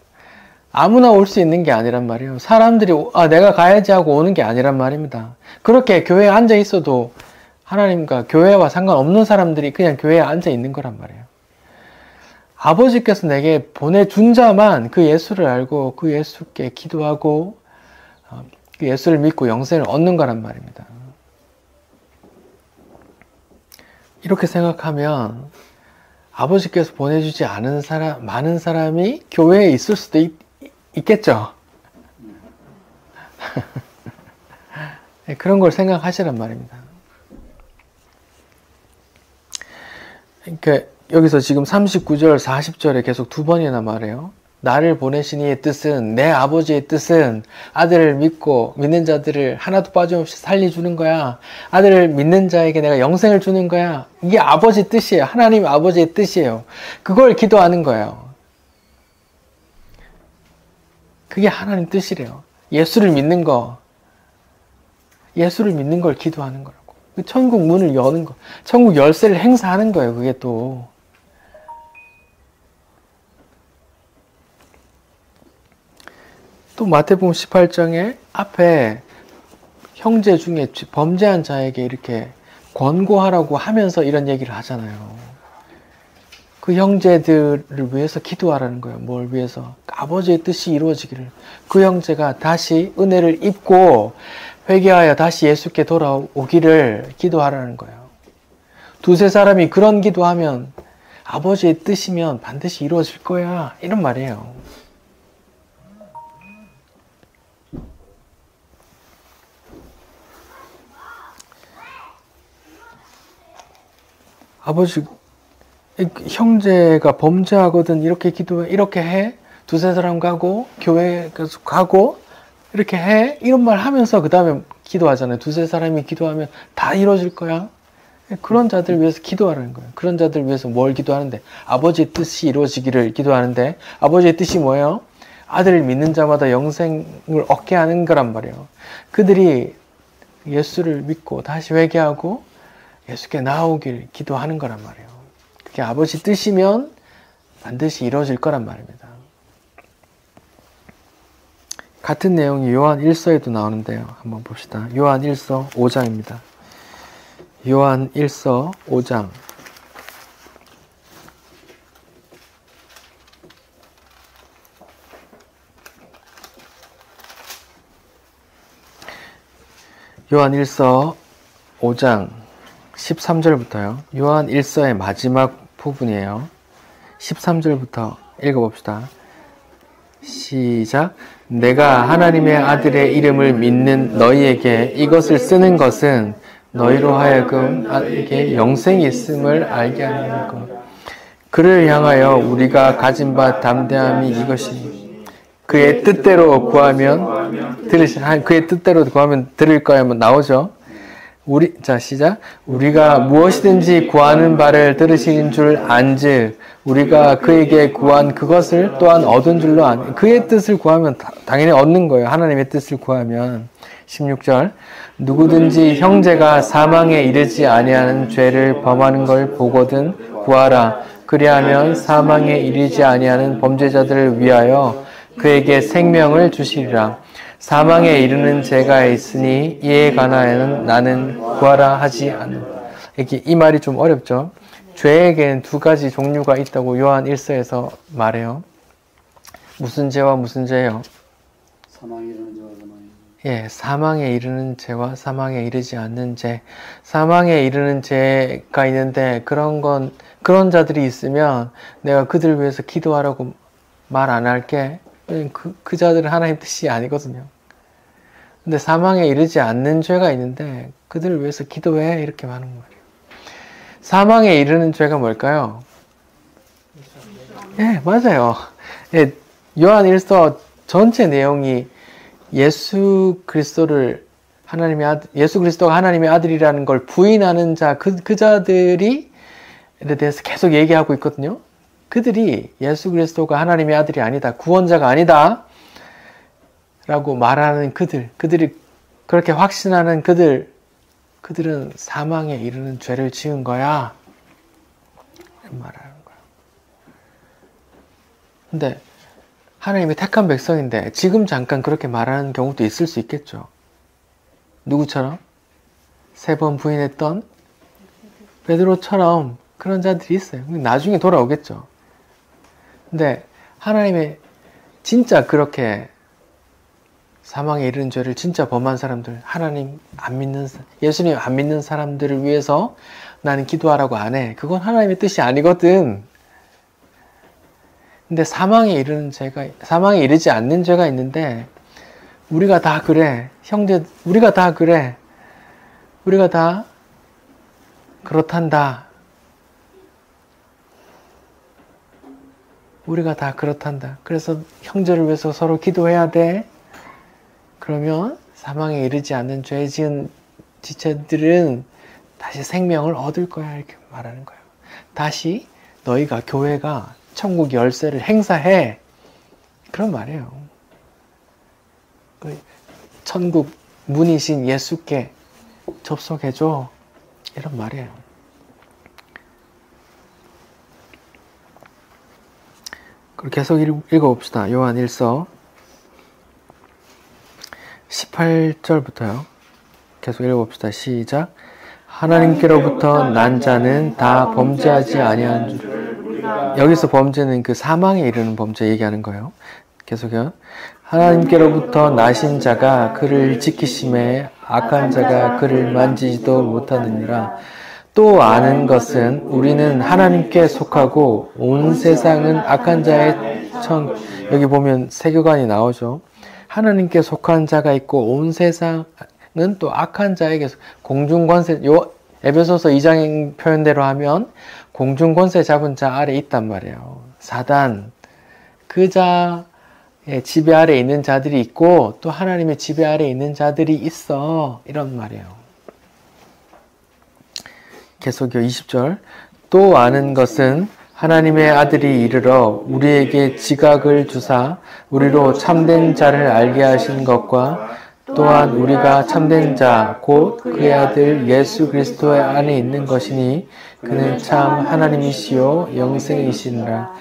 아무나 올 수 있는 게 아니란 말이에요. 사람들이 내가 가야지 하고 오는 게 아니란 말입니다. 그렇게 교회에 앉아 있어도 하나님과 교회와 상관없는 사람들이 그냥 교회에 앉아 있는 거란 말이에요. 아버지께서 내게 보내준 자만 그 예수를 알고 그 예수께 기도하고 그 예수를 믿고 영생을 얻는 거란 말입니다. 이렇게 생각하면 아버지께서 보내주지 않은 사람, 많은 사람이 교회에 있을 수도 있겠죠. 그런 걸 생각하시란 말입니다. 그러니까 여기서 지금 39절, 40절에 계속 두 번이나 말해요. 나를 보내신 이의 뜻은, 내 아버지의 뜻은 아들을 믿고 믿는 자들을 하나도 빠짐없이 살려주는 거야. 아들을 믿는 자에게 내가 영생을 주는 거야. 이게 아버지 뜻이에요. 하나님 아버지의 뜻이에요. 그걸 기도하는 거예요. 그게 하나님 뜻이래요. 예수를 믿는 거. 예수를 믿는 걸 기도하는 거라고. 천국 문을 여는 거. 천국 열쇠를 행사하는 거예요. 그게 또. 또 마태복음 18장에 앞에 형제 중에 범죄한 자에게 이렇게 권고하라고 하면서 이런 얘기를 하잖아요. 그 형제들을 위해서 기도하라는 거예요. 뭘 위해서? 아버지의 뜻이 이루어지기를. 그 형제가 다시 은혜를 입고 회개하여 다시 예수께 돌아오기를 기도하라는 거예요. 두세 사람이 그런 기도하면 아버지의 뜻이면 반드시 이루어질 거야. 이런 말이에요. 아버지, 형제가 범죄하거든 이렇게 기도해, 이렇게 해, 두세 사람 가고 교회 계속 가고 이렇게 해, 이런 말 하면서 그 다음에 기도하잖아요. 두세 사람이 기도하면 다 이루어질 거야. 그런 자들 위해서 기도하라는 거예요. 그런 자들 위해서 뭘 기도하는데? 아버지의 뜻이 이루어지기를 기도하는데, 아버지의 뜻이 뭐예요? 아들을 믿는 자마다 영생을 얻게 하는 거란 말이에요. 그들이 예수를 믿고 다시 회개하고 예수께 나오길 기도하는 거란 말이에요. 그게 아버지 뜻이면 반드시 이루어질 거란 말입니다. 같은 내용이 요한 1서에도 나오는데요. 한번 봅시다. 요한 1서 5장입니다. 요한 1서 5장. 요한 1서 5장 13절부터요. 요한 1서의 마지막 부분이에요. 13절부터 읽어봅시다. 시작. 내가 하나님의 아들의 이름을 믿는 너희에게 이것을 쓰는 것은 너희로 하여금 아들에게 영생이 있음을 알게 하는 것. 그를 향하여 우리가 가진 바 담대함이 이것이 그의 뜻대로 구하면 그의 뜻대로 구하면 들을 거야. 뭐 나오죠. 자, 시작. 우리가 무엇이든지 구하는 바를 들으신 줄 안즉 우리가 그에게 구한 그것을 또한 얻은 줄로 아니. 그의 뜻을 구하면 당연히 얻는 거예요. 하나님의 뜻을 구하면. 16절. 누구든지 형제가 사망에 이르지 아니하는 죄를 범하는 걸 보거든 구하라. 그리하면 사망에 이르지 아니하는 범죄자들을 위하여 그에게 생명을 주시리라. 사망에 이르는 죄가 있으니 이에 관하여는 나는 구하라 하지 않는. 이게 이 말이 좀 어렵죠. 죄에겐 두 가지 종류가 있다고 요한 1서에서 말해요. 무슨 죄와 무슨 죄요? 사망에 이르는 죄와 사망에. 예, 사망에 이르는 죄와 사망에 이르지 않는 죄. 사망에 이르는 죄가 있는데 그런 자들이 있으면 내가 그들 위해서 기도하라고 말 안 할게. 그 자들은 하나님 뜻이 아니거든요. 근데 사망에 이르지 않는 죄가 있는데 그들을 위해서 기도해 이렇게 하는 거예요. 사망에 이르는 죄가 뭘까요? 예, 맞아요. 예, 요한 1서 전체 내용이 예수 그리스도가 하나님의 아들이라는 걸 부인하는 자, 그 자들이 에 대해서 계속 얘기하고 있거든요. 그들이 예수 그리스도가 하나님의 아들이 아니다, 구원자가 아니다 라고 말하는 그들이 그렇게 확신하는 그들은 사망에 이르는 죄를 지은 거야 말하는 거야. 근데 하나님의 택한 백성인데 지금 잠깐 그렇게 말하는 경우도 있을 수 있겠죠. 누구처럼? 3번 부인했던 베드로처럼 그런 자들이 있어요. 나중에 돌아오겠죠. 근데 하나님의 진짜 그렇게 사망에 이르는 죄를 진짜 범한 사람들, 예수님 안 믿는 사람들을 위해서 나는 기도하라고 안 해. 그건 하나님의 뜻이 아니거든. 근데 사망에 이르지 않는 죄가 있는데 우리가 다 그래. 형제, 우리가 다 그래. 우리가 다 그렇단다. 우리가 다 그렇단다. 그래서 형제를 위해서 서로 기도해야 돼. 그러면 사망에 이르지 않는 죄 지은 지체들은 다시 생명을 얻을 거야 이렇게 말하는 거예요. 다시 너희가 교회가 천국 열쇠를 행사해. 그런 말이에요. 천국 문이신 예수께 접속해줘. 이런 말이에요. 계속 읽어봅시다. 요한 1서 18절부터요. 계속 읽어봅시다. 시작. 하나님께로부터 난 자는 다 범죄하지 아니한 줄. 여기서 범죄는 그 사망에 이르는 범죄 얘기하는 거예요. 계속요. 하나님께로부터 나신 자가 그를 지키심에 악한 자가 그를 만지지도 못하느니라. 또 아는 것은 우리는 하나님께 속하고 온 세상은 악한 자의 여기 보면 세교관이 나오죠. 하나님께 속한 자가 있고 온 세상은 또 악한 자에게 공중권세, 에베소서 2장 표현대로 하면 공중권세 잡은 자 아래 있단 말이에요. 사단, 그 자의 지배 아래 있는 자들이 있고 또 하나님의 지배 아래 있는 자들이 있어. 이런 말이에요. 계속요. 20절. 또 아는 것은 하나님의 아들이 이르러 우리에게 지각을 주사 우리로 참된 자를 알게 하신 것과 또한 우리가 참된 자 곧 그의 아들 예수 그리스도의 안에 있는 것이니 그는 참 하나님이시요 영생이시니라.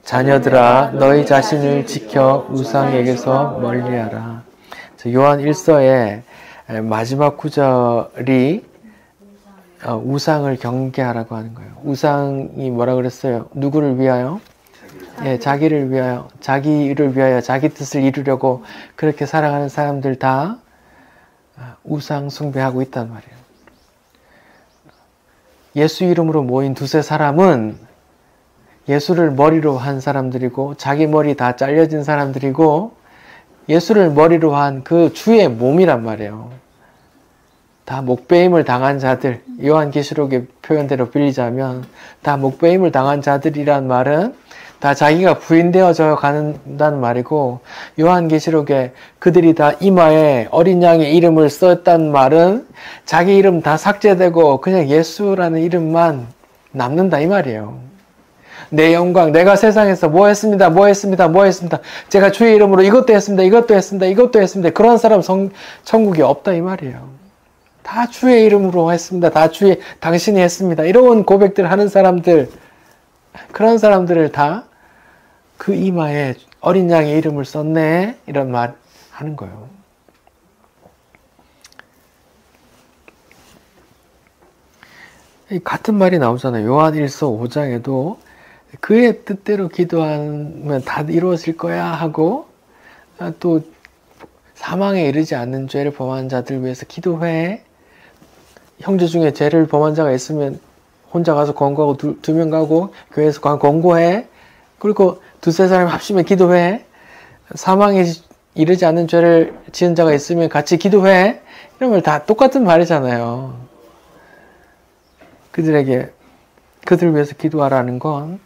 자녀들아 너희 자신을 지켜 우상에게서 멀리하라. 요한 1서의 마지막 구절이 우상을 경계하라고 하는 거예요. 우상이 뭐라 그랬어요? 누구를 위하여? 예, 자기를 위하여, 자기 뜻을 이루려고 그렇게 살아가는 사람들 다 우상 숭배하고 있단 말이에요. 예수 이름으로 모인 두세 사람은 예수를 머리로 한 사람들이고 자기 머리 다 잘려진 사람들이고 예수를 머리로 한 그 주의 몸이란 말이에요. 다 목배임을 당한 자들, 요한계시록의 표현대로 빌리자면 다 목배임을 당한 자들이란 말은 다 자기가 부인되어져 간다는 말이고, 요한계시록에 그들이 다 이마에 어린 양의 이름을 썼다는 말은 자기 이름 다 삭제되고 그냥 예수라는 이름만 남는다 이 말이에요. 내 영광, 내가 세상에서 뭐 했습니다. 제가 주의 이름으로 이것도 했습니다. 그런 사람 천국에 없다 이 말이에요. 다 주의 이름으로 했습니다. 당신이 했습니다. 이런 고백들 하는 사람들, 그런 사람들을 다 그 이마에 어린 양의 이름을 썼네 이런 말 하는 거예요. 같은 말이 나오잖아요. 요한 1서 5장에도 그의 뜻대로 기도하면 다 이루어질 거야 하고, 또 사망에 이르지 않는 죄를 범한 자들 위해서 기도해. 형제 중에 죄를 범한 자가 있으면 혼자 가서 권고하고 두 명 가고 교회에서 권고해. 그리고 두세 사람 합심해 기도해. 사망에 이르지 않는 죄를 지은 자가 있으면 같이 기도해. 이런 말 다 똑같은 말이잖아요. 그들 위해서 기도하라는 건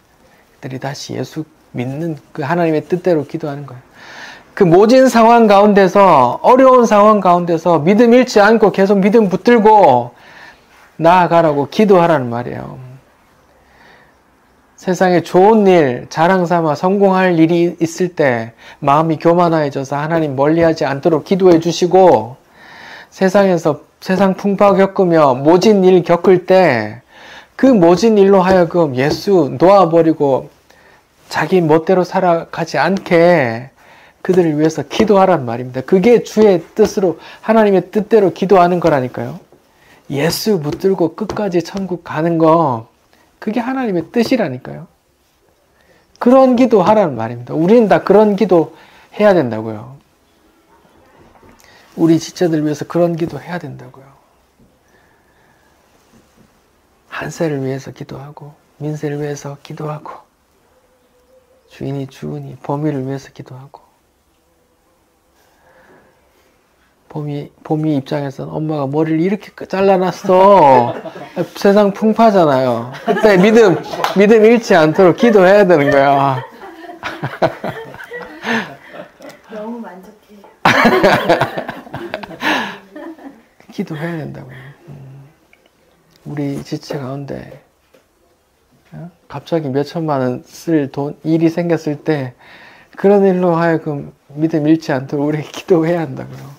그들이 다시 예수 믿는 그 하나님의 뜻대로 기도하는 거예요. 그 모진 상황 가운데서, 어려운 상황 가운데서 믿음 잃지 않고 계속 믿음 붙들고 나아가라고 기도하라는 말이에요. 세상에 좋은 일, 자랑 삼아 성공할 일이 있을 때 마음이 교만해져서 하나님 멀리하지 않도록 기도해 주시고, 세상에서 세상 풍파 겪으며 모진 일 겪을 때 그 모진 일로 하여금 예수 놓아버리고 자기 멋대로 살아가지 않게 그들을 위해서 기도하란 말입니다. 그게 주의 뜻으로, 하나님의 뜻대로 기도하는 거라니까요. 예수 붙들고 끝까지 천국 가는 거, 그게 하나님의 뜻이라니까요. 그런 기도 하라는 말입니다. 우리는 다 그런 기도 해야 된다고요. 우리 지체들 위해서 그런 기도 해야 된다고요. 한세를 위해서 기도하고, 민세를 위해서 기도하고, 주인이 주은이 범위를 위해서 기도하고, 봄이 입장에서는 엄마가 머리를 이렇게 잘라놨어. 세상 풍파잖아요. 그때 믿음 잃지 않도록 기도해야 되는 거야. 너무 만족해요. 기도해야 된다고요. 우리 지체 가운데 갑자기 몇 천만 원 쓸 일이 생겼을 때 그런 일로 하여금 믿음 잃지 않도록 우리 기도해야 한다고요.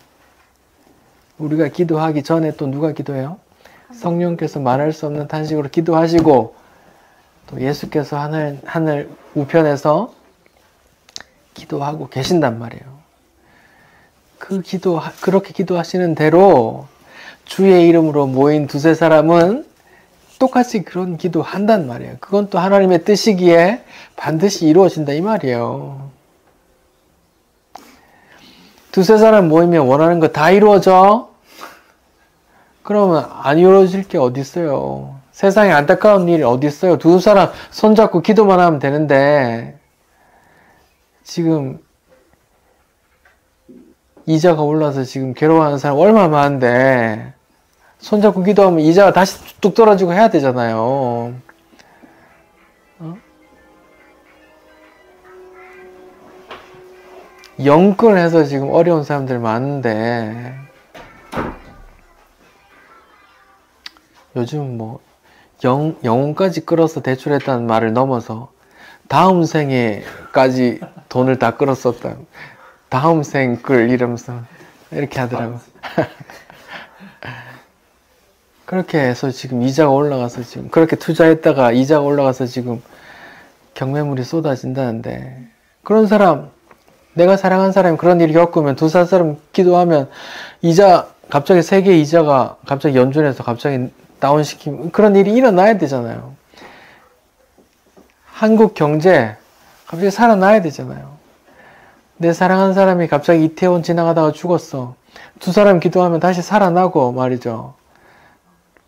우리가 기도하기 전에 또 누가 기도해요? 성령께서 말할 수 없는 탄식으로 기도하시고, 또 예수께서 하늘 우편에서 기도하고 계신단 말이에요. 그렇게 기도하시는 대로 주의 이름으로 모인 두세 사람은 똑같이 그런 기도 한단 말이에요. 그건 또 하나님의 뜻이기에 반드시 이루어진다 이 말이에요. 두세 사람 모이면 원하는 거 다 이루어져? 그러면 안 이루어질 게 어디 있어요. 세상에 안타까운 일이 어디 있어요. 두 사람 손잡고 기도만 하면 되는데, 지금 이자가 올라서 지금 괴로워하는 사람 얼마나 많은데, 손잡고 기도하면 이자가 다시 뚝 떨어지고 해야 되잖아요. 영끌해서 지금 어려운 사람들 많은데, 요즘 뭐 영혼까지 끌어서 대출했다는 말을 넘어서 다음 생에까지 돈을 다 끌었었다. 다음 생 끌 이러면서 이렇게 하더라고. 그렇게 해서 지금 이자가 올라가서 지금 그렇게 투자했다가 이자가 올라가서 지금 경매물이 쏟아진다는데, 그런 사람, 내가 사랑한 사람이 그런 일이 겪으면 두세 사람 기도하면 이자 갑자기 세계 이자가 갑자기 연준해서 갑자기 다운시키면 그런 일이 일어나야 되잖아요. 한국 경제 갑자기 살아나야 되잖아요. 내 사랑한 사람이 갑자기 이태원 지나가다가 죽었어. 두 사람 기도하면 다시 살아나고 말이죠.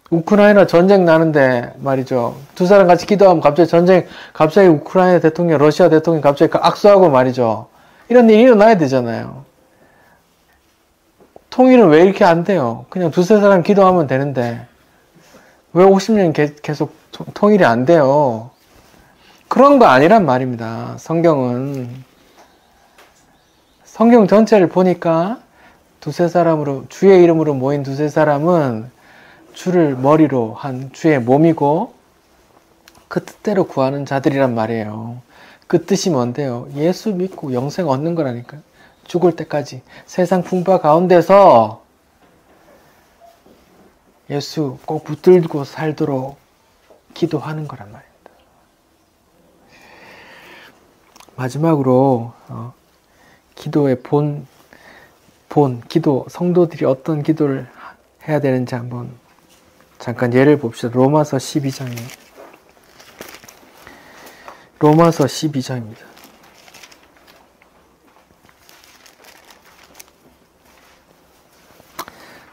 우크라이나 전쟁 나는데 말이죠. 두 사람 같이 기도하면 갑자기 우크라이나 대통령, 러시아 대통령 갑자기 악수하고 말이죠. 이런 일이 일어나야 되잖아요. 통일은 왜 이렇게 안 돼요? 그냥 두세 사람 기도하면 되는데 왜 50년 계속 통일이 안 돼요? 그런 거 아니란 말입니다. 성경 전체를 보니까 두세 사람으로, 주의 이름으로 모인 두세 사람은 주를 머리로 한 주의 몸이고 그 뜻대로 구하는 자들이란 말이에요. 그 뜻이 뭔데요? 예수 믿고 영생 얻는 거라니까요. 죽을 때까지 세상 풍파 가운데서 예수 꼭 붙들고 살도록 기도하는 거란 말입니다. 마지막으로 기도의 기도, 성도들이 어떤 기도를 해야 되는지 한번 잠깐 예를 봅시다. 로마서 12장이에요. 로마서 12장입니다.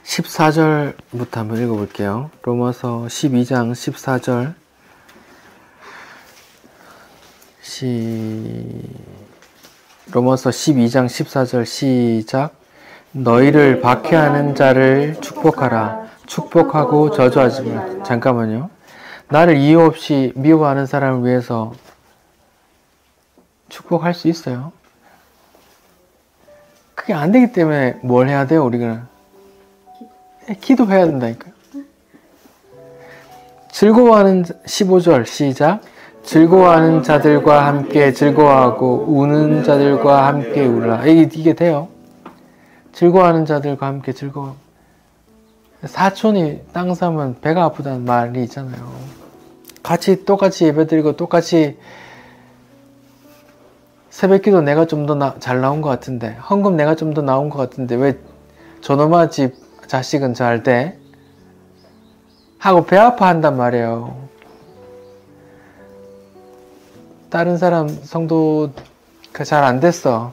14절부터 한번 읽어볼게요. 로마서 12장 14절 로마서 12장 14절 시작. 너희를 박해하는 자를 축복하라. 축복하고 저주하지 마. 잠깐만요. 나를 이유 없이 미워하는 사람을 위해서 축복할 수 있어요? 그게 안 되기 때문에 뭘 해야 돼요, 우리가? 기도해야 된다니까요. 즐거워하는 15절 시작. 즐거워하는 자들과 함께 즐거워하고 우는 자들과 함께 울라. 이게 돼요. 즐거워하는 자들과 함께 즐거워. 사촌이 땅 사면 배가 아프다는 말이 있잖아요. 똑같이 예배드리고 똑같이 새벽기도 내가 좀 더 잘 나온 것 같은데, 헌금 내가 좀 더 나온 것 같은데 왜 저놈아 집 자식은 잘 돼? 하고 배 아파한단 말이에요. 다른 사람 성도가 잘 안 됐어.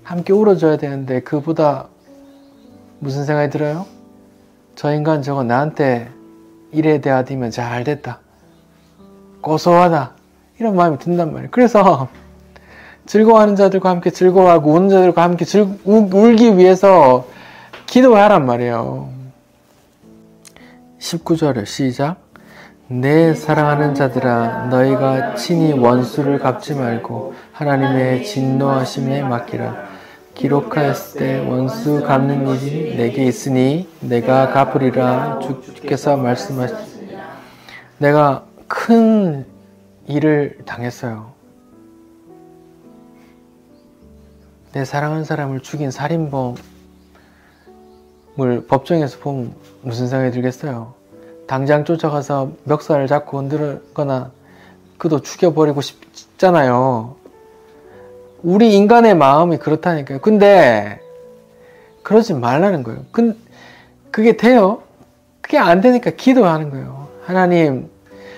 함께 울어줘야 되는데 그보다 무슨 생각이 들어요? 저 인간 저거 나한테 이래 대하면 잘 됐다. 고소하다. 이런 마음이 든단 말이에요. 그래서 즐거워하는 자들과 함께 즐거워하고 우는 자들과 함께 울기 위해서 기도하란 말이에요. 19절에 시작. 내 사랑하는 자들아 너희가 친히 원수를 갚지 말고 하나님의 진노하심에 맡기라. 기록하였을 때 원수 갚는 일이 내게 있으니 내가 갚으리라. 주께서 말씀하시니 내가 큰 일을 당했어요. 내 사랑하는 사람을 죽인 살인범을 법정에서 보면 무슨 생각이 들겠어요? 당장 쫓아가서 멱살을 잡고 흔들거나 그도 죽여버리고 싶잖아요. 우리 인간의 마음이 그렇다니까요. 근데 그러지 말라는 거예요. 그게 돼요? 그게 안 되니까 기도하는 거예요. 하나님,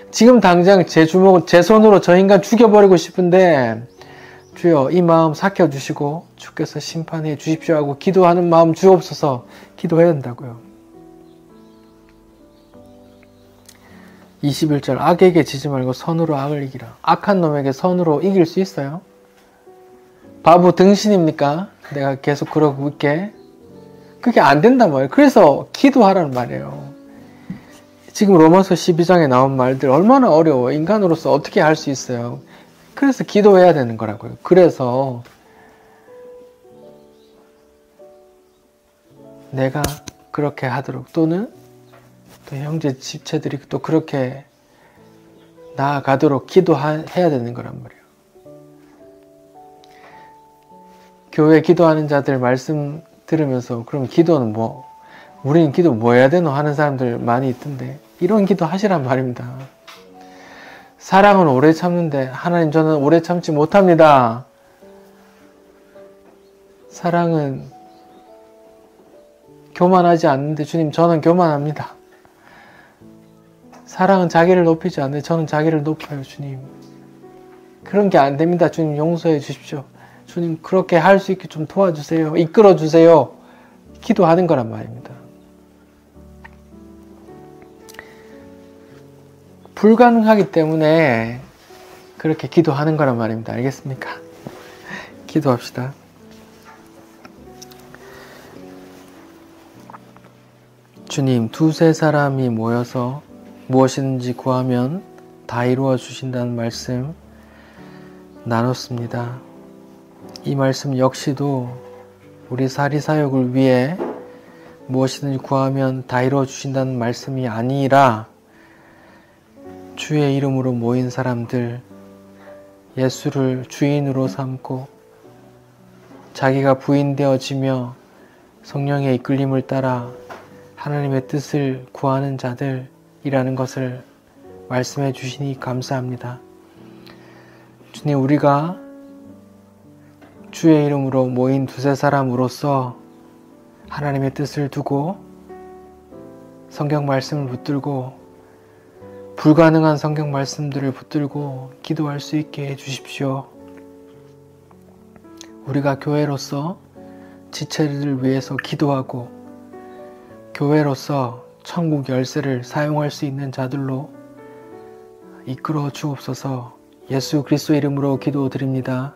지금 당장 제 손으로 저 인간 죽여버리고 싶은데 주여 이 마음 삭혀주시고 주께서 심판해 주십시오 하고 기도하는 마음 주옵소서. 기도해야 된다고요. 21절 악에게 지지 말고 선으로 악을 이기라. 악한 놈에게 선으로 이길 수 있어요? 바보 등신입니까? 내가 계속 그러고 있게? 그게 안 된단 말이에요. 그래서 기도하라는 말이에요. 지금 로마서 12장에 나온 말들 얼마나 어려워요. 인간으로서 어떻게 할 수 있어요. 그래서 기도해야 되는 거라고요. 그래서 내가 그렇게 하도록 또는 또 형제 집체들이 또 그렇게 나아가도록 기도해야 되는 거란 말이에요. 교회 기도하는 자들 말씀 들으면서 그럼 기도는 뭐 우리는 기도 뭐 해야 되노 하는 사람들 많이 있던데 이런 기도 하시란 말입니다. 사랑은 오래 참는데 하나님 저는 오래 참지 못합니다. 사랑은 교만하지 않는데 주님 저는 교만합니다. 사랑은 자기를 높이지 않는데 저는 자기를 높여요 주님. 그런 게 안 됩니다. 주님 용서해 주십시오. 주님 그렇게 할 수 있게 좀 도와주세요. 이끌어 주세요. 기도하는 거란 말입니다. 불가능하기 때문에 그렇게 기도하는 거란 말입니다. 알겠습니까? 기도합시다. 주님, 두세 사람이 모여서 무엇이든지 구하면 다 이루어 주신다는 말씀 나눴습니다. 이 말씀 역시도 우리 사리사욕을 위해 무엇이든지 구하면 다 이루어 주신다는 말씀이 아니라 주의 이름으로 모인 사람들, 예수를 주인으로 삼고 자기가 부인되어지며 성령의 이끌림을 따라 하나님의 뜻을 구하는 자들이라는 것을 말씀해 주시니 감사합니다. 주님, 우리가 주의 이름으로 모인 두세 사람으로서 하나님의 뜻을 두고 성경 말씀을 붙들고 불가능한 성경 말씀들을 붙들고 기도할 수 있게 해주십시오. 우리가 교회로서 지체를 위해서 기도하고 교회로서 천국 열쇠를 사용할 수 있는 자들로 이끌어 주옵소서. 예수 그리스도 이름으로 기도드립니다.